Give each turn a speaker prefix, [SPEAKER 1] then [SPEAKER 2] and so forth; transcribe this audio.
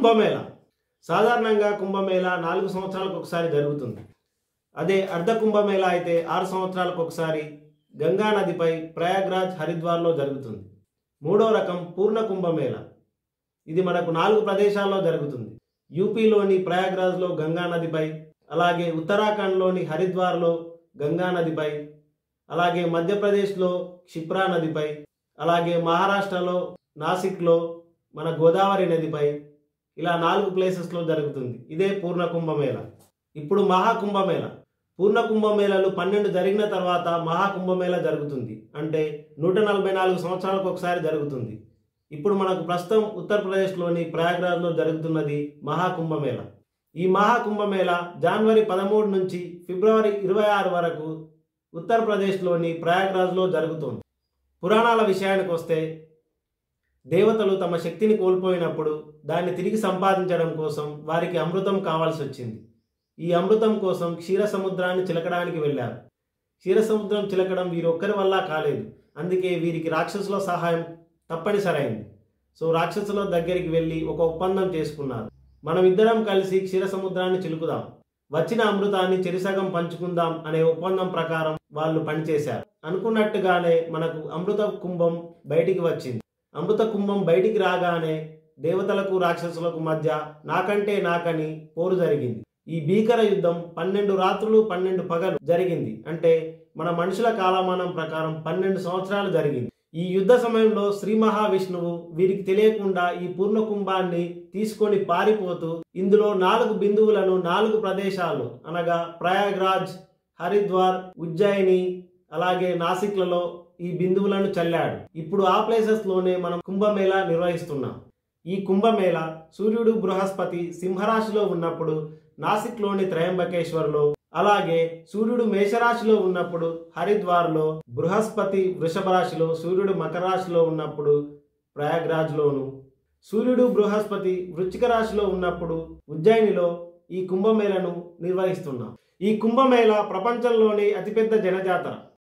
[SPEAKER 1] కుంభమేళ సాధారణంగా కుంభమేళ 4 సంవత్సరాలకు ఒకసారి జరుగుతుంది. అదే అర్ధ కుంభమేళ అయితే 6 సంవత్సరాలకు ఒకసారి గంగా నదిపై ప్రయాగ్రాజ్ హరిద్వార్లో జరుగుతుంది. మూడో రకం పూర్ణ కుంభమేళ. ఇది మనకు 4 ప్రదేశాల్లో జరుగుతుంది. యూపీలోని ప్రయాగ్రాజ్లో గంగా నదిపై, అలాగే ఉత్తరాఖండ్లోని హరిద్వార్లో గంగా నదిపై, అలాగే మధ్యప్రదేశ్లో క్షిప్రా నదిపై, అలాగే మహారాష్ట్రలో నాసిక్లో మన గోదావరి నదిపై, ఇలా 4 ప్లేసెస్లో జరుగుతుంది. ఇదే పూర్ణ కుంభమేళ. ఇప్పుడు మహాకుంభమేళ. పూర్ణ కుంభమేళలు 12 జరిగిన తర్వాత మహాకుంభమేళ జరుగుతుంది. అంటే 144 సంవత్సరాలకు ఒకసారి జరుగుతుంది. ఇప్పుడు మనకు ప్రస్తుతం ఉత్తరప్రదేశ్లోని ప్రయాగ్రాజ్లో జరుగుతున్నది మహాకుంభమేళ. ఈ మహాకుంభమేళ జనవరి 13 నుంచి ఫిబ్రవరి 26 వరకు ఉత్తరప్రదేశ్లోని ప్రయాగ్రాజ్లో జరుగుతుంది. పురాణాల విషయానికి వస్తే, దేవతలు తమ శక్తిని కోల్పోయినప్పుడు దాన్ని తిరిగి సంపాదించడం కోసం వారికి అమృతం కావాల్సి వచ్చింది. ఈ అమృతం కోసం క్షీరసముద్రాన్ని చిలకడానికి వెళ్ళారు. క్షీరసముద్రం చిలకడం వీరొక్కరి వల్ల కాలేదు. అందుకే వీరికి రాక్షసుల సహాయం తప్పనిసరైంది. సో రాక్షసుల దగ్గరికి వెళ్ళి ఒక ఒప్పందం చేసుకున్నారు. మనం ఇద్దరం కలిసి క్షీరసముద్రాన్ని చిలుకుదాం, వచ్చిన అమృతాన్ని చెరిసగం పంచుకుందాం అనే ఒప్పందం ప్రకారం వాళ్ళు పనిచేశారు. అనుకున్నట్టుగానే మనకు అమృత కుంభం బయటికి వచ్చింది. అమృత కుంభం బయటికి రాగానే దేవతలకు రాక్షసులకు మధ్య నాకంటే నాకని పోరు జరిగింది. ఈ భీకర యుద్ధం 12 రాత్రులు 12 పగలు జరిగింది. అంటే మన మనుషుల కాలమానం ప్రకారం 12 సంవత్సరాలు జరిగింది. ఈ యుద్ధ సమయంలో శ్రీ మహావిష్ణువు వీరికి తెలియకుండా ఈ పూర్ణ కుంభాన్ని తీసుకొని పారిపోతూ ఇందులో 4 బిందువులను 4 ప్రదేశాలు అనగా ప్రయాగ్రాజ్, హరిద్వార్, ఉజ్జయిని, అలాగే నాసిక్లలో ఈ బిందువులను చల్లాడు. ఇప్పుడు ఆ ప్లేసెస్ లోనే మనం కుంభమేళ నిర్వహిస్తున్నాం. ఈ కుంభమేళ సూర్యుడు బృహస్పతి సింహరాశిలో ఉన్నప్పుడు నాసిక్లోని త్రయంబకేశ్వర్లో, అలాగే సూర్యుడు మేషరాశిలో ఉన్నప్పుడు హరిద్వార్లో, బృహస్పతి వృషభ రాశిలో, సూర్యుడు మకర రాశిలో ఉన్నప్పుడు ప్రయాగ్రాజ్లోను, సూర్యుడు బృహస్పతి వృశ్చిక రాశిలో ఉన్నప్పుడు ఉజ్జయినిలో ఈ కుంభమేళను నిర్వహిస్తున్నాం. ఈ కుంభమేళ ప్రపంచంలోని అతిపెద్ద జనజాతర.